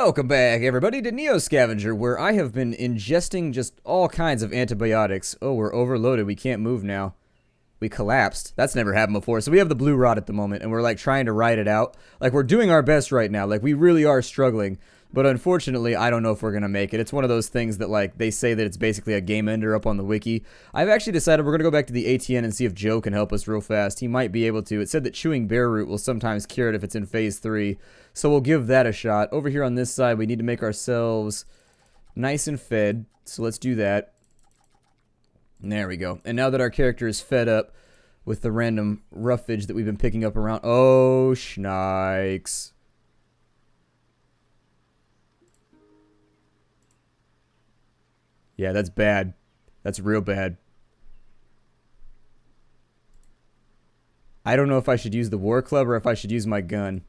Welcome back, everybody, to Neo Scavenger, where I have been ingesting just all kinds of antibiotics. Oh, we're overloaded. We can't move now. We collapsed. That's never happened before. So we have the blue rod at the moment, and we're, like, trying to ride it out. Like, we're doing our best right now. Like, we really are struggling. But unfortunately, I don't know if we're going to make it. It's one of those things that, like, they say that it's basically a game ender up on the wiki. I've actually decided we're going to go back to the ATN and see if Joe can help us real fast. He might be able to. It said that chewing bear root will sometimes cure it if it's in phase 3. So we'll give that a shot. Over here on this side, we need to make ourselves nice and fed. So let's do that. And there we go. And now that our character is fed up with the random roughage that we've been picking up around... Oh, shnikes. Yeah, that's bad. That's real bad. I don't know if I should use the war club or if I should use my gun.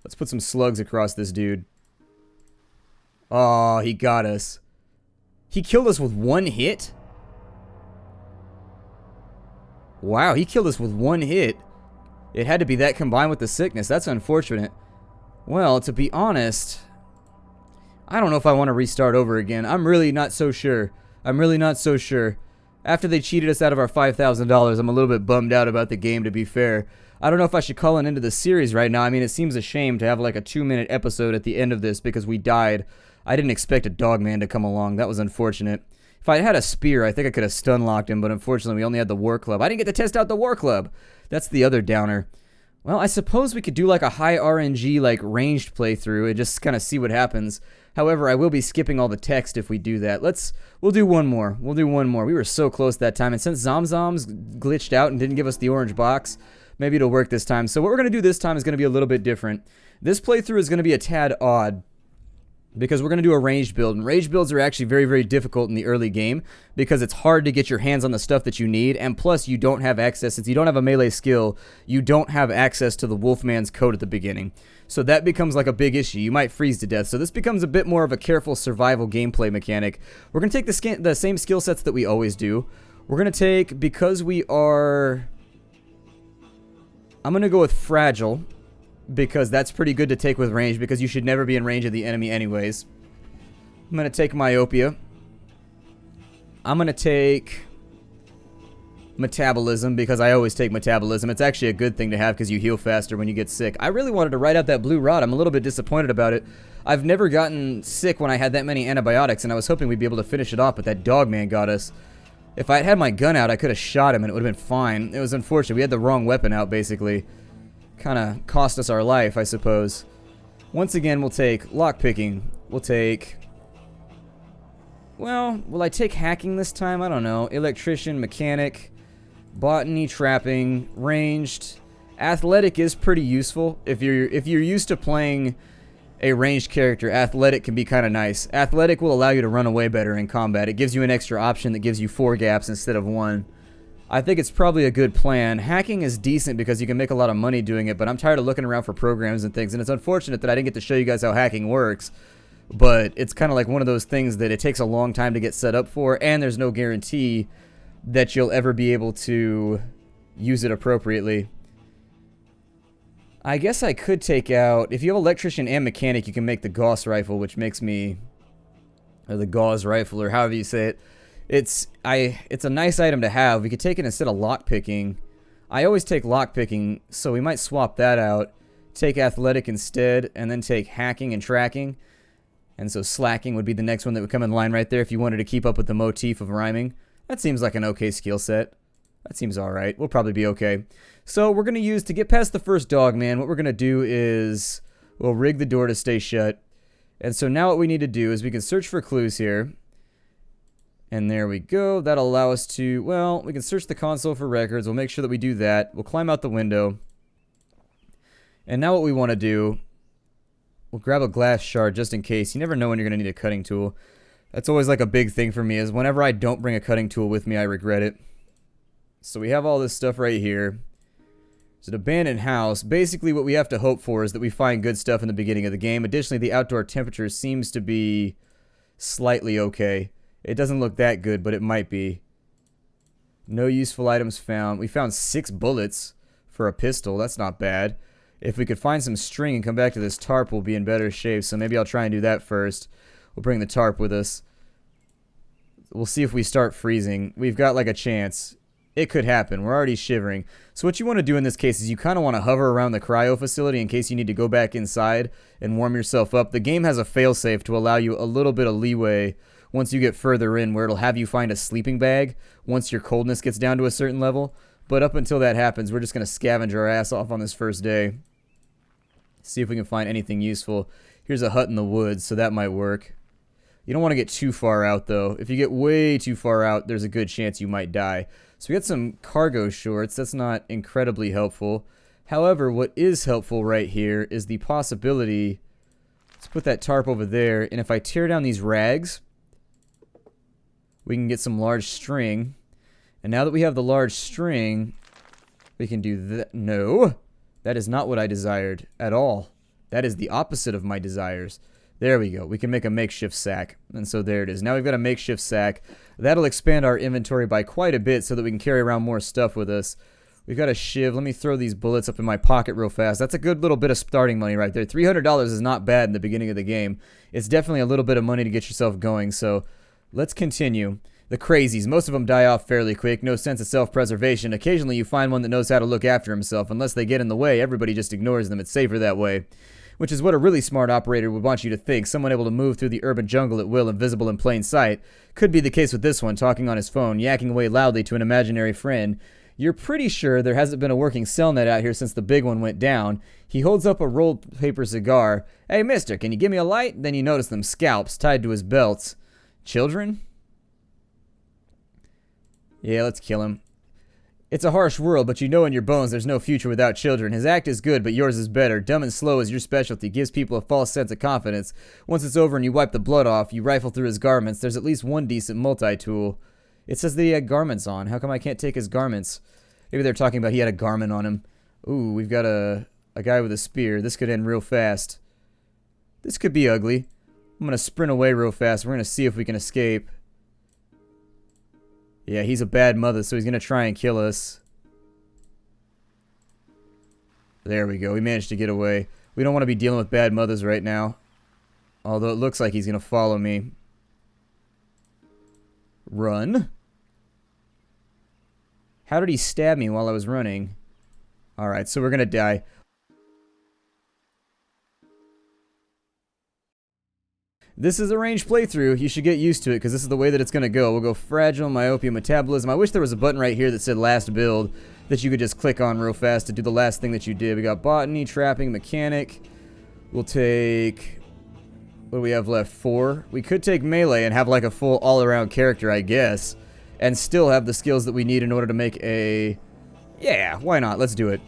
Let's put some slugs across this dude. Oh, he got us. He killed us with one hit? Wow, he killed us with one hit. It had to be that combined with the sickness. That's unfortunate. Well, to be honest... I don't know if I want to restart over again. I'm really not so sure. I'm really not so sure. After they cheated us out of our $5,000, I'm a little bit bummed out about the game, to be fair. I don't know if I should call an end to the series right now. I mean, it seems a shame to have like a 2-minute episode at the end of this because we died. I didn't expect a dogman to come along. That was unfortunate. If I had a spear, I think I could have stun-locked him, but unfortunately we only had the war club. I didn't get to test out the war club. That's the other downer. Well, I suppose we could do like a high RNG, like ranged playthrough and just kind of see what happens. However, I will be skipping all the text if we do that. We'll do one more. We'll do one more. We were so close that time, and since Zomzoms glitched out and didn't give us the orange box, maybe it'll work this time. So what we're going to do this time is going to be a little bit different. This playthrough is going to be a tad odd, because we're going to do a ranged build, and ranged builds are actually very, very difficult in the early game, because it's hard to get your hands on the stuff that you need, and plus you don't have access, since you don't have a melee skill, you don't have access to the Wolfman's code at the beginning. So that becomes like a big issue. You might freeze to death. So this becomes a bit more of a careful survival gameplay mechanic. We're going to take the same skill sets that we always do. We're going to take, because we are... I'm going to go with fragile, because that's pretty good to take with range, because you should never be in range of the enemy anyways. I'm going to take myopia. I'm going to take metabolism, because I always take metabolism. It's actually a good thing to have because you heal faster when you get sick. I really wanted to write out that blue rod. I'm a little bit disappointed about it. I've never gotten sick when I had that many antibiotics, and I was hoping we'd be able to finish it off, but that dogman got us. If I had my gun out, I could have shot him and it would have been fine. It was unfortunate. We had the wrong weapon out, basically. Kind of cost us our life, I suppose. Once again, we'll take lockpicking. We'll take... Well, will I take hacking this time? I don't know. Electrician, mechanic, botany, trapping, ranged. Athletic is pretty useful. If you're used to playing a ranged character, athletic can be kind of nice. Athletic will allow you to run away better in combat. It gives you an extra option that gives you 4 gaps instead of 1. I think it's probably a good plan. Hacking is decent because you can make a lot of money doing it, but I'm tired of looking around for programs and things, and it's unfortunate that I didn't get to show you guys how hacking works. But it's kind of like one of those things that it takes a long time to get set up for, and there's no guarantee that you'll ever be able to use it appropriately. I guess I could take out... If you have electrician and mechanic, you can make the Gauss rifle, which makes me... Or the Gauss rifle, or however you say it. It's a nice item to have. We could take it instead of lockpicking. I always take lockpicking, so we might swap that out. Take athletic instead, and then take hacking and tracking. And so slacking would be the next one that would come in line right there if you wanted to keep up with the motif of rhyming. That seems like an okay skill set. That seems alright. We'll probably be okay. So we're going to use, to get past the first dog, man, what we're going to do is we'll rig the door to stay shut. And so now what we need to do is we can search for clues here. And there we go. That'll allow us to, well, we can search the console for records. We'll make sure that we do that. We'll climb out the window. And now what we want to do, we'll grab a glass shard just in case. You never know when you're going to need a cutting tool. That's always like a big thing for me, is whenever I don't bring a cutting tool with me, I regret it. So we have all this stuff right here. It's an abandoned house. Basically what we have to hope for is that we find good stuff in the beginning of the game. Additionally, the outdoor temperature seems to be slightly okay. It doesn't look that good, but it might be. No useful items found. We found 6 bullets for a pistol. That's not bad. If we could find some string and come back to this tarp, we'll be in better shape. So maybe I'll try and do that first. We'll bring the tarp with us. We'll see if we start freezing. We've got like a chance. It could happen. We're already shivering. So what you want to do in this case is you kind of want to hover around the cryo facility in case you need to go back inside and warm yourself up. The game has a failsafe to allow you a little bit of leeway once you get further in, where it'll have you find a sleeping bag once your coldness gets down to a certain level. But up until that happens, we're just going to scavenge our ass off on this first day. See if we can find anything useful. Here's a hut in the woods, so that might work. You don't want to get too far out, though. If you get way too far out, there's a good chance you might die. So we got some cargo shorts. That's not incredibly helpful. However, what is helpful right here is the possibility... Let's put that tarp over there, and if I tear down these rags, we can get some large string. And now that we have the large string, we can do that. No, that is not what I desired at all. That is the opposite of my desires. There we go. We can make a makeshift sack. And so there it is. Now we've got a makeshift sack. That'll expand our inventory by quite a bit so that we can carry around more stuff with us. We've got a shiv. Let me throw these bullets up in my pocket real fast. That's a good little bit of starting money right there. $300 is not bad in the beginning of the game. It's definitely a little bit of money to get yourself going. So let's continue. The crazies. Most of them die off fairly quick. No sense of self-preservation. Occasionally you find one that knows how to look after himself. Unless they get in the way, everybody just ignores them. It's safer that way. Which is what a really smart operator would want you to think. Someone able to move through the urban jungle at will, invisible in plain sight. Could be the case with this one, talking on his phone, yakking away loudly to an imaginary friend. You're pretty sure there hasn't been a working cell net out here since the big one went down. He holds up a rolled paper cigar. Hey, mister, can you give me a light? Then you notice them scalps tied to his belts. Children? Yeah, let's kill him. It's a harsh world, but you know in your bones there's no future without children. His act is good, but yours is better. Dumb and slow is your specialty. Gives people a false sense of confidence. Once it's over and you wipe the blood off, you rifle through his garments. There's at least one decent multi-tool. It says that he had garments on. How come I can't take his garments? Maybe they're talking about he had a garment on him. Ooh, we've got a guy with a spear. This could end real fast. This could be ugly. I'm going to sprint away real fast. We're going to see if we can escape. Yeah, he's a bad mother, so he's going to try and kill us. There we go. We managed to get away. We don't want to be dealing with bad mothers right now. Although it looks like he's going to follow me. Run. How did he stab me while I was running? Alright, so we're going to die. This is a ranged playthrough. You should get used to it because this is the way that it's going to go. We'll go fragile, myopia, metabolism. I wish there was a button right here that said last build that you could just click on real fast to do the last thing that you did. We got botany, trapping, mechanic. We'll take... What do we have left? 4. We could take melee and have like a full all-around character, I guess. And still have the skills that we need in order to make a... Yeah, why not? Let's do it.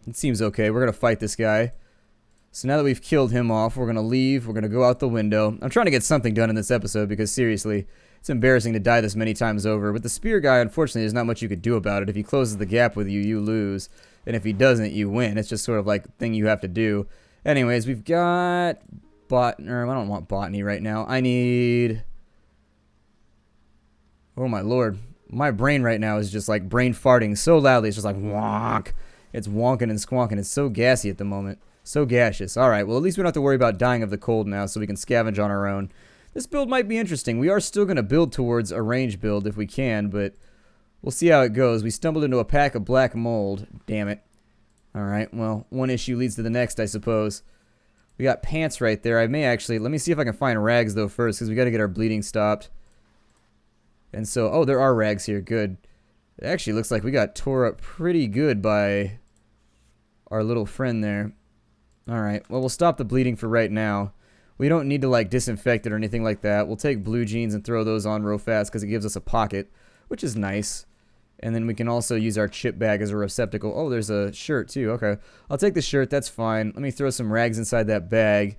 It seems okay. We're going to fight this guy. So now that we've killed him off, we're going to leave. We're going to go out the window. I'm trying to get something done in this episode because, seriously, it's embarrassing to die this many times over. With the spear guy, unfortunately, there's not much you could do about it. If he closes the gap with you, you lose. And if he doesn't, you win. It's just sort of like a thing you have to do. Anyways, we've got... I don't want botany right now. I need... Oh, my lord. My brain right now is just like brain farting so loudly. It's just like wonk. It's wonking and squonking. It's so gassy at the moment. So gaseous. Alright, well at least we don't have to worry about dying of the cold now, so we can scavenge on our own. This build might be interesting. We are still going to build towards a range build if we can, but we'll see how it goes. We stumbled into a pack of black mold. Damn it. Alright, well, one issue leads to the next, I suppose. We got pants right there. I may actually... Let me see if I can find rags, though, first, because we got to get our bleeding stopped. And so... Oh, there are rags here. Good. It actually looks like we got tore up pretty good by our little friend there. Alright, well, we'll stop the bleeding for right now. We don't need to, like, disinfect it or anything like that. We'll take blue jeans and throw those on real fast because it gives us a pocket, which is nice. And then we can also use our chip bag as a receptacle. Oh, there's a shirt, too. Okay, I'll take the shirt. That's fine. Let me throw some rags inside that bag.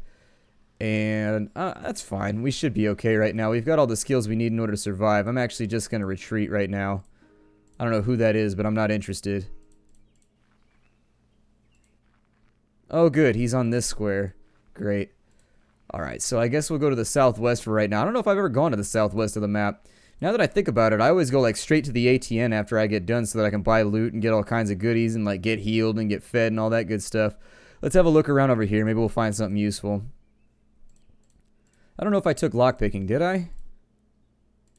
And that's fine. We should be okay right now. We've got all the skills we need in order to survive. I'm actually just going to retreat right now. I don't know who that is, but I'm not interested. Oh, good. He's on this square. Great. Alright, so I guess we'll go to the southwest for right now. I don't know if I've ever gone to the southwest of the map. Now that I think about it, I always go like straight to the ATM after I get done so that I can buy loot and get all kinds of goodies and like get healed and get fed and all that good stuff. Let's have a look around over here. Maybe we'll find something useful. I don't know if I took lockpicking, did I?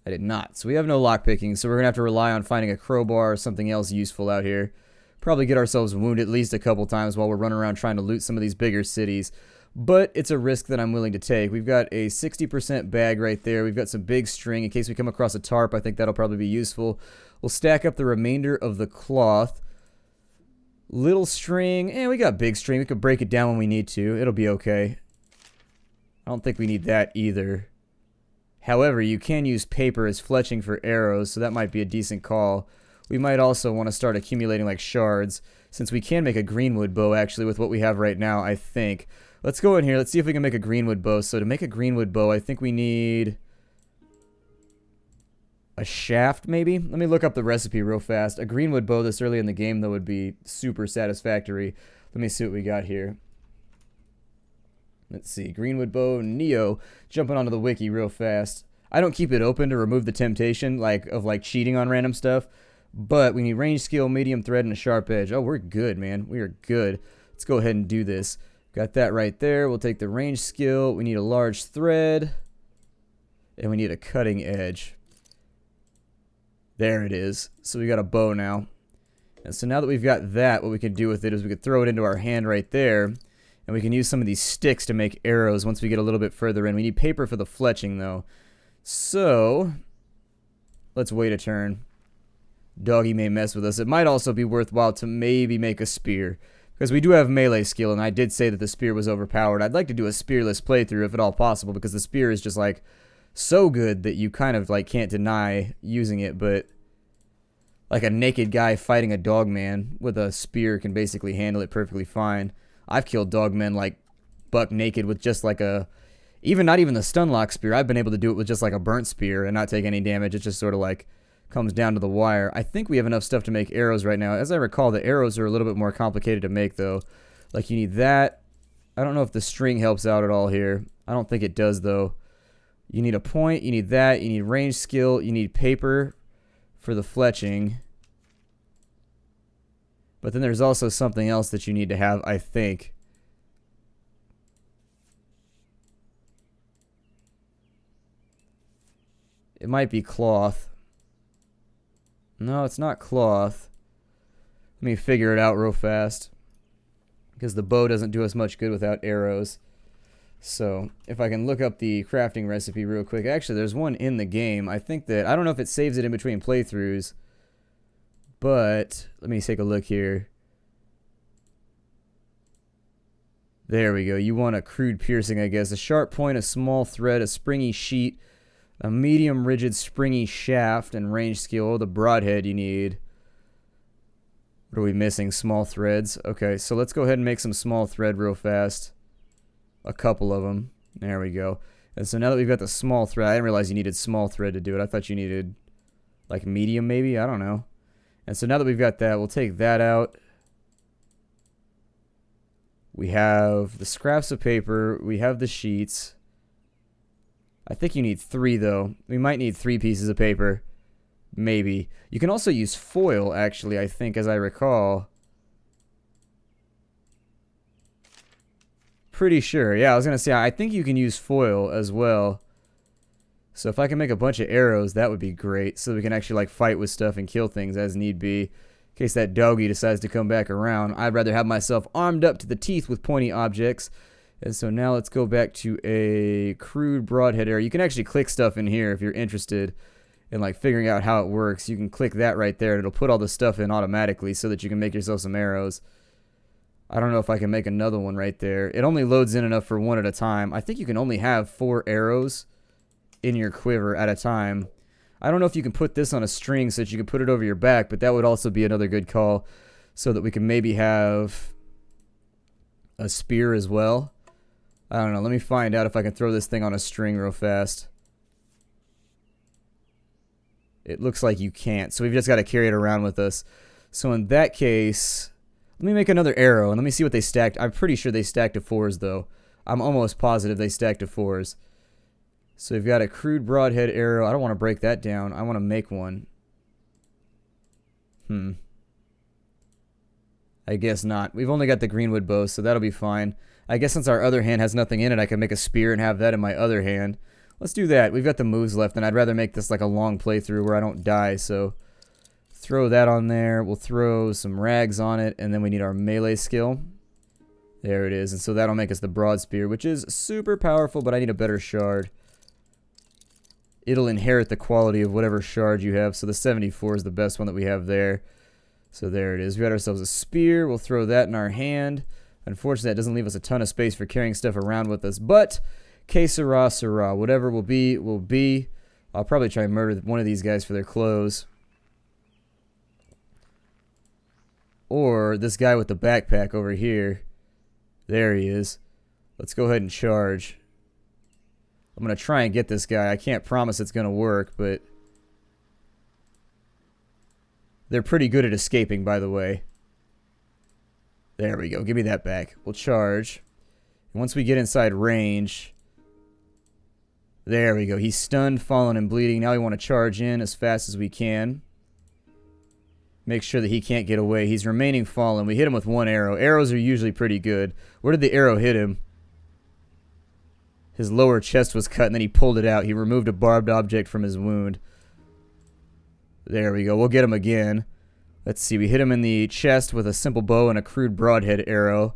I did not. So we have no lockpicking, so we're going to have to rely on finding a crowbar or something else useful out here. Probably get ourselves wounded at least a couple times while we're running around trying to loot some of these bigger cities. But it's a risk that I'm willing to take. We've got a 60% bag right there. We've got some big string in case we come across a tarp. I think that'll probably be useful. We'll stack up the remainder of the cloth. Little string. We got big string. We could break it down when we need to. It'll be okay. I don't think we need that either. However, you can use paper as fletching for arrows, so that might be a decent call. We might also want to start accumulating like shards, since we can make a greenwood bow actually with what we have right now, I think. Let's go in here. Let's see if we can make a greenwood bow. So to make a greenwood bow, I think we need a shaft maybe? Let me look up the recipe real fast. A greenwood bow this early in the game though would be super satisfactory. Let me see what we got here. Let's see, greenwood bow, Neo, jumping onto the wiki real fast. I don't keep it open to remove the temptation of cheating on random stuff, but we need range skill, medium thread, and a sharp edge. Oh, we're good, man. We are good. Let's go ahead and do this. Got that right there. We'll take the range skill. We need a large thread, and we need a cutting edge. There it is. So we got a bow now. And so now that we've got that, what we can do with it is we could throw it into our hand right there. And we can use some of these sticks to make arrows once we get a little bit further in. We need paper for the fletching, though. So, let's wait a turn. Doggy may mess with us. It might also be worthwhile to maybe make a spear. Because we do have melee skill, and I did say that the spear was overpowered. I'd like to do a spearless playthrough if at all possible, because the spear is just, like, so good that you kind of, like, can't deny using it. But, like, a naked guy fighting a dogman with a spear can basically handle it perfectly fine. I've killed dogmen like buck naked with just like a, not even the stun lock spear. I've been able to do it with just like a burnt spear and not take any damage. It just sort of like comes down to the wire. I think we have enough stuff to make arrows right now. As I recall, the arrows are a little bit more complicated to make though. Like you need that. I don't know if the string helps out at all here. I don't think it does though. You need a point. You need that. You need range skill. You need paper for the fletching. But then there's also something else that you need to have, I think. It might be cloth. No, it's not cloth. Let me figure it out real fast. Because the bow doesn't do us much good without arrows. So, if I can look up the crafting recipe real quick. Actually, there's one in the game. I think that, I don't know if it saves it in between playthroughs. But, let me take a look here. There we go. You want a crude piercing, I guess. A sharp point, a small thread, a springy sheet, a medium rigid springy shaft, and range skill. Oh, the broadhead you need. What are we missing? Small threads. Okay, so let's go ahead and make some small thread real fast. A couple of them. There we go. And so now that we've got the small thread, I didn't realize you needed small thread to do it. I thought you needed, like, medium maybe? I don't know. And so now that we've got that, we'll take that out. We have the scraps of paper. We have the sheets. I think you need 3, though. We might need 3 pieces of paper. Maybe. You can also use foil, actually, I think, as I recall. Pretty sure. Yeah, I was going to say, I think you can use foil as well. So if I can make a bunch of arrows, that would be great. So we can actually like fight with stuff and kill things as need be. In case that doggy decides to come back around. I'd rather have myself armed up to the teeth with pointy objects. And so now let's go back to a crude broadhead arrow. You can actually click stuff in here if you're interested in like figuring out how it works. You can click that right there and it'll put all the stuff in automatically so that you can make yourself some arrows. I don't know if I can make another one right there. It only loads in enough for one at a time. I think you can only have 4 arrows in your quiver at a time. I don't know if you can put this on a string so that you can put it over your back, but that would also be another good call so that we can maybe have a spear as well. I don't know. Let me find out if I can throw this thing on a string real fast. It looks like you can't, so we've just got to carry it around with us. So in that case, let me make another arrow and let me see what they stacked. I'm pretty sure they stacked to 4s though. I'm almost positive they stacked to 4s. So we've got a crude broadhead arrow. I don't want to break that down. I want to make one. I guess not. We've only got the greenwood bow, so that'll be fine. I guess since our other hand has nothing in it, I can make a spear and have that in my other hand. Let's do that. We've got the moves left, and I'd rather make this like a long playthrough where I don't die, so throw that on there. We'll throw some rags on it, and then we need our melee skill. There it is, and so that'll make us the broad spear, which is super powerful, but I need a better shard. It'll inherit the quality of whatever shard you have, so the 74 is the best one that we have there. So there it is. We got ourselves a spear. We'll throw that in our hand. Unfortunately, that doesn't leave us a ton of space for carrying stuff around with us, but que sera, sera. Whatever will be, will be. I'll probably try and murder one of these guys for their clothes. Or this guy with the backpack over here. There he is. Let's go ahead and charge. I'm going to try and get this guy. I can't promise it's going to work, but they're pretty good at escaping, by the way. There we go. Give me that back. We'll charge. And once we get inside range, there we go. He's stunned, fallen, and bleeding. Now we want to charge in as fast as we can. Make sure that he can't get away. He's remaining fallen. We hit him with one arrow. Arrows are usually pretty good. Where did the arrow hit him? His lower chest was cut, and then he pulled it out. He removed a barbed object from his wound. There we go. We'll get him again. Let's see. We hit him in the chest with a simple bow and a crude broadhead arrow.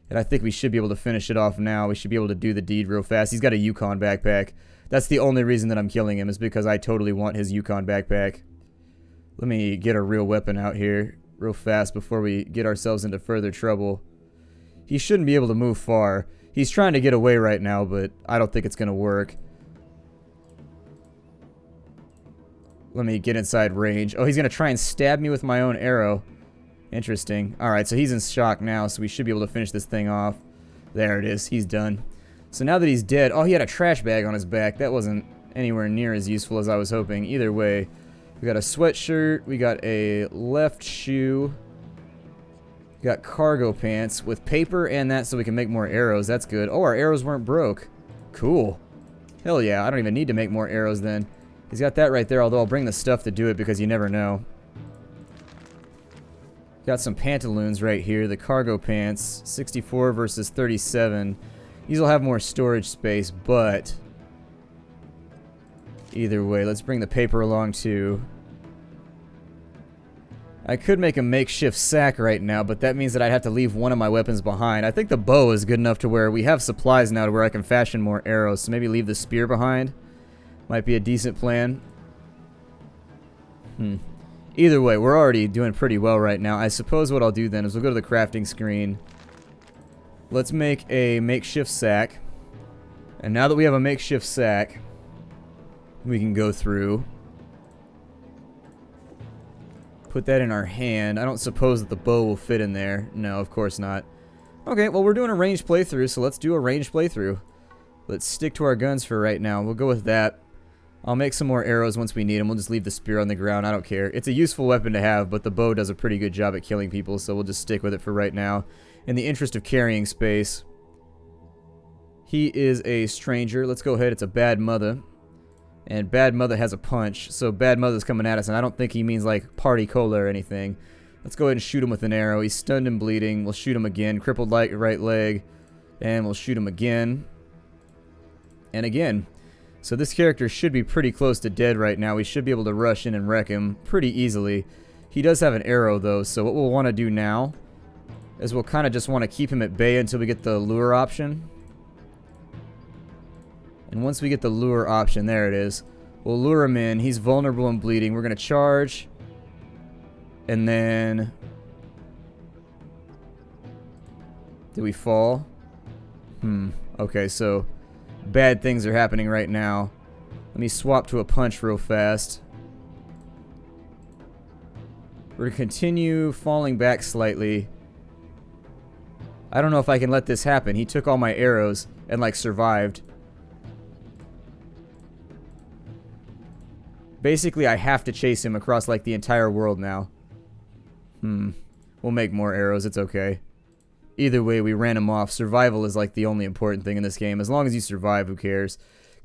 And I think we should be able to finish it off now. We should be able to do the deed real fast. He's got a Yukon backpack. That's the only reason that I'm killing him, is because I totally want his Yukon backpack. Let me get a real weapon out here real fast before we get ourselves into further trouble. He shouldn't be able to move far. He's trying to get away right now, but I don't think it's going to work. Let me get inside range. Oh, he's going to try and stab me with my own arrow. Interesting. Alright, so he's in shock now, so we should be able to finish this thing off. There it is. He's done. So now that he's dead... Oh, he had a trash bag on his back. That wasn't anywhere near as useful as I was hoping. Either way, we got a sweatshirt. We got a left shoe. We got cargo pants with paper and that so we can make more arrows. That's good. Oh, our arrows weren't broke. Cool. Hell yeah. I don't even need to make more arrows then. He's got that right there, although I'll bring the stuff to do it because you never know. Got some pantaloons right here. The cargo pants. 64 versus 37. These will have more storage space, but either way, let's bring the paper along too. I could make a makeshift sack right now, but that means that I'd have to leave one of my weapons behind. I think the bow is good enough to where we have supplies now to where I can fashion more arrows, so maybe leave the spear behind. Might be a decent plan. Either way, we're already doing pretty well right now. I suppose what I'll do then is we'll go to the crafting screen. Let's make a makeshift sack. And now that we have a makeshift sack, we can go through. Put that in our hand. I don't suppose that the bow will fit in there. No, of course not. Okay, well, we're doing a ranged playthrough, so let's do a ranged playthrough. Let's stick to our guns for right now. We'll go with that. I'll make some more arrows once we need them. We'll just leave the spear on the ground. I don't care. It's a useful weapon to have, but the bow does a pretty good job at killing people, so we'll just stick with it for right now. In the interest of carrying space. He is a stranger. Let's go ahead. It's a bad mother. And bad mother has a punch, so bad mother's coming at us, and I don't think he means like party cola or anything. Let's go ahead and shoot him with an arrow. He's stunned and bleeding. We'll shoot him again. Crippled right leg. And we'll shoot him again. And again. So this character should be pretty close to dead right now. We should be able to rush in and wreck him pretty easily. He does have an arrow though, so what we'll want to do now is we'll kind of just want to keep him at bay until we get the lure option. And once we get the lure option, there it is, we'll lure him in. He's vulnerable and bleeding. We're going to charge. And then... Did we fall? Okay, so bad things are happening right now. Let me swap to a punch real fast. We're going to continue falling back slightly. I don't know if I can let this happen. He took all my arrows and, like, survived. Basically, I have to chase him across, like, the entire world now. We'll make more arrows. It's okay. Either way, we ran him off. Survival is, like, the only important thing in this game. As long as you survive, who cares?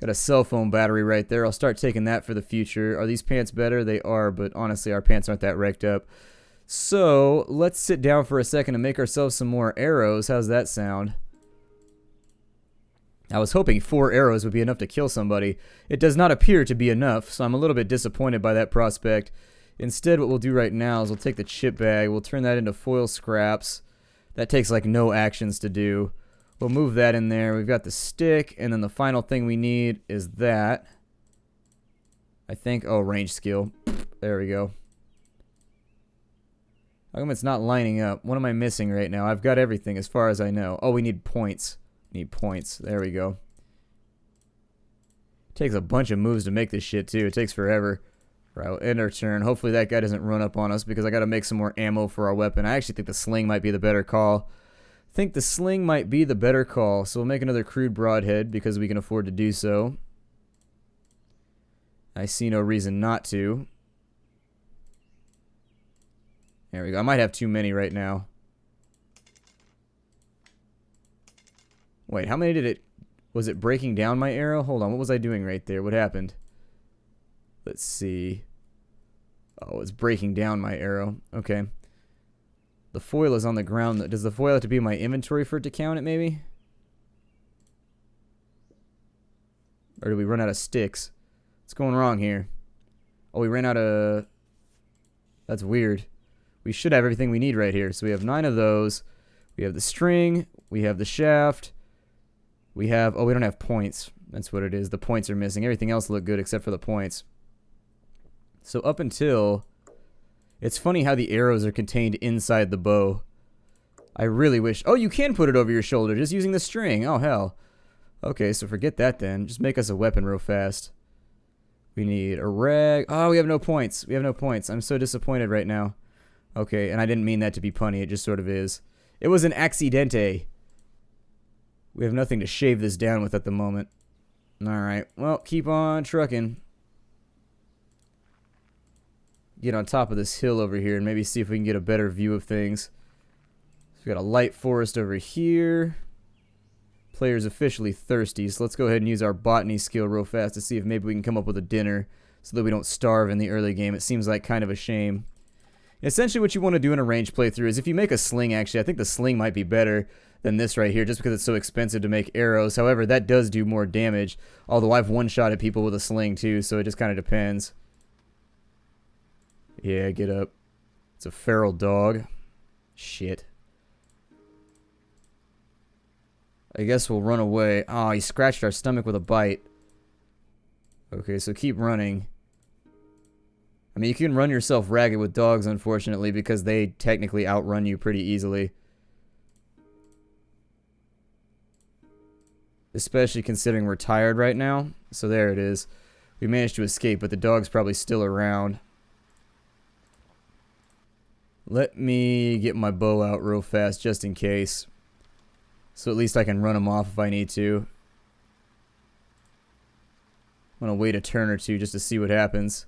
Got a cell phone battery right there. I'll start taking that for the future. Are these pants better? They are, but honestly, our pants aren't that wrecked up. So, let's sit down for a second and make ourselves some more arrows. How's that sound? I was hoping 4 arrows would be enough to kill somebody. It does not appear to be enough, so I'm a little bit disappointed by that prospect. Instead, what we'll do right now is we'll take the chip bag, we'll turn that into foil scraps. That takes like no actions to do. We'll move that in there. We've got the stick, and then the final thing we need is that. I think, oh, range skill. There we go. How come it's not lining up? What am I missing right now? I've got everything as far as I know. Oh, we need points. Need points. There we go. Takes a bunch of moves to make this shit, too. It takes forever. Right, we'll end our turn. Hopefully that guy doesn't run up on us because I got to make some more ammo for our weapon. I actually think the sling might be the better call. So we'll make another crude broadhead because we can afford to do so. I see no reason not to. There we go. I might have too many right now. Wait, how many did it... Was it breaking down my arrow? Hold on, what was I doing right there? What happened? Let's see. Oh, it's breaking down my arrow. Okay. The foil is on the ground. Does the foil have to be in my inventory for it to count it, maybe? Or do we run out of sticks? What's going wrong here? Oh, we ran out of... That's weird. We should have everything we need right here. So we have 9 of those. We have the string. We have the shaft. We have... Oh, we don't have points. That's what it is. The points are missing. Everything else looked good except for the points. So up until... It's funny how the arrows are contained inside the bow. I really wish... Oh, you can put it over your shoulder just using the string. Oh, hell. Okay, so forget that then. Just make us a weapon real fast. We need a rag. Oh, we have no points. We have no points. I'm so disappointed right now. Okay, and I didn't mean that to be punny. It just sort of is. It was an accidente. We have nothing to shave this down with at the moment. Alright, well, keep on trucking. Get on top of this hill over here and maybe see if we can get a better view of things. So we got a light forest over here. Player's officially thirsty, so let's go ahead and use our botany skill real fast to see if maybe we can come up with a dinner so that we don't starve in the early game. It seems like kind of a shame. Essentially what you want to do in a ranged playthrough is if you make a sling, actually, I think the sling might be better than this right here just because it's so expensive to make arrows. However, that does do more damage, although I've one-shotted people with a sling too, so it just kind of depends. Yeah, get up. It's a feral dog. Shit. I guess we'll run away. Oh, he scratched our stomach with a bite. Okay, so keep running. I mean, you can run yourself ragged with dogs, unfortunately, because they technically outrun you pretty easily. Especially considering we're tired right now. So there it is. We managed to escape, but the dog's probably still around. Let me get my bow out real fast, just in case. So at least I can run him off if I need to. I'm going to wait a turn or two just to see what happens.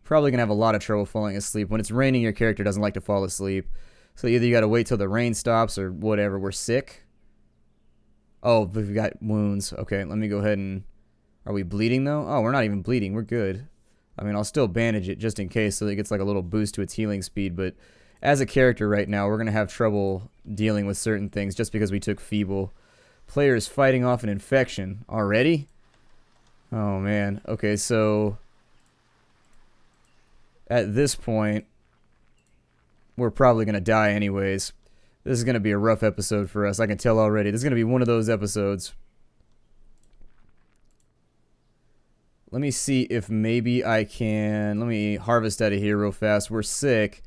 Probably going to have a lot of trouble falling asleep. When it's raining, your character doesn't like to fall asleep. So either you got to wait till the rain stops or whatever. We're sick. Oh, we've got wounds. Okay, let me go ahead and... Are we bleeding, though? Oh, we're not even bleeding. We're good. I mean, I'll still bandage it just in case so that it gets like a little boost to its healing speed. But as a character right now, we're going to have trouble dealing with certain things just because we took feeble. Player is fighting off an infection. Already? Oh, man. Okay, so... At this point, we're probably going to die anyways. This is going to be a rough episode for us. I can tell already. This is going to be one of those episodes. Let me see if maybe I can... Let me harvest out of here real fast. We're sick.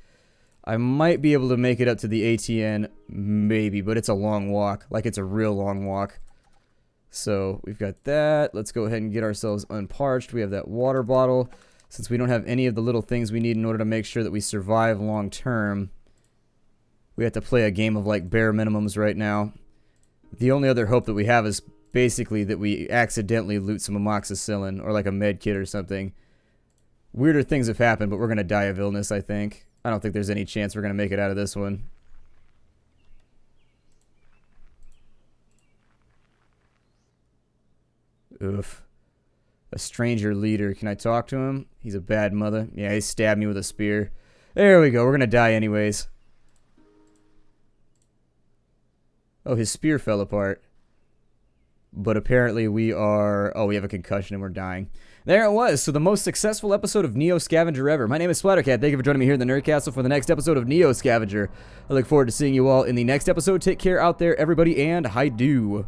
I might be able to make it up to the ATN. Maybe, but it's a long walk. Like, it's a real long walk. So, we've got that. Let's go ahead and get ourselves unparched. We have that water bottle. Since we don't have any of the little things we need in order to make sure that we survive long term, we have to play a game of like bare minimums right now. The only other hope that we have is basically that we accidentally loot some amoxicillin or like a med kit or something. Weirder things have happened, but we're going to die of illness, I think. I don't think there's any chance we're going to make it out of this one. Oof. A stranger leader. Can I talk to him? He's a bad mother. Yeah, he stabbed me with a spear. There we go. We're gonna die anyways. Oh, his spear fell apart. But apparently we are... Oh, we have a concussion and we're dying. There it was. So the most successful episode of Neo Scavenger ever. My name is Splattercat. Thank you for joining me here in the Nerd Castle for the next episode of Neo Scavenger. I look forward to seeing you all in the next episode. Take care out there, everybody, and hi-do.